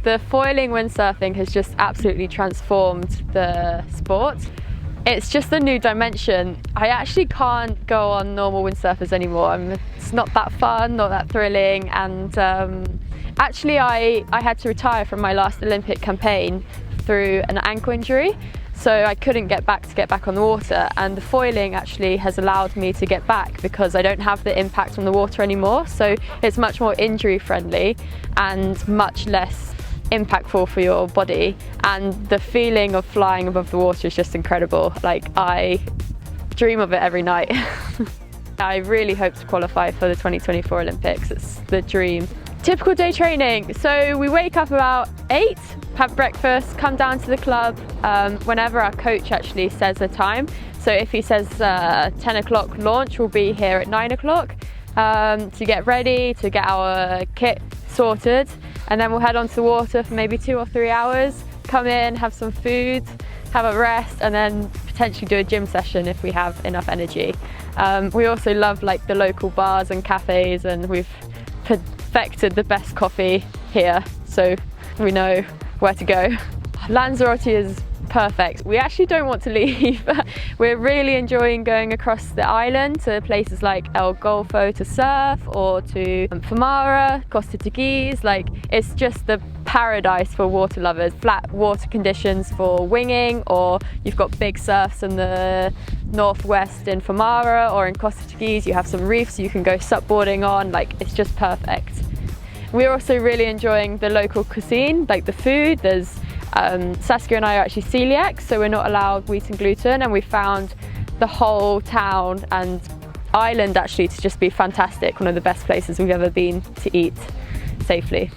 The foiling windsurfing has just absolutely transformed the sport. It's just a new dimension. I actually can't go on normal windsurfers anymore. It's not that fun, not that thrilling, and actually I had to retire from my last Olympic campaign through an ankle injury, so I couldn't get back on the water, and the foiling actually has allowed me to get back because I don't have the impact on the water anymore, so it's much more injury friendly and much less impactful for your body, and the feeling of flying above the water is just incredible. Like, I dream of it every night. I really hope to qualify for the 2024 Olympics. It's the dream. Typical day training. So we wake up about 8, have breakfast, come down to the club whenever our coach actually says the time. So if he says 10 o'clock launch, we'll be here at 9 o'clock to get ready, to get our kit sorted, and then we'll head onto the water for maybe 2 or 3 hours, come in, have some food, have a rest, and then potentially do a gym session if we have enough energy. We also love like the local bars and cafes, and we've perfected the best coffee here, so we know where to go. Lanzarote is perfect. We actually don't want to leave. We're really enjoying going across the island to places like El Golfo to surf, or to Famara, Costa Teguise. Like, it's just the paradise for water lovers. Flat water conditions for winging, or you've got big surfs in the northwest in Famara, or in Costa Teguise you have some reefs you can go supboarding on. Like, it's just perfect. We're also really enjoying the local cuisine, like the food. There's Saskia and I are actually celiac, so we're not allowed wheat and gluten, and we found the whole town and island actually to just be fantastic. One of the best places we've ever been to eat safely.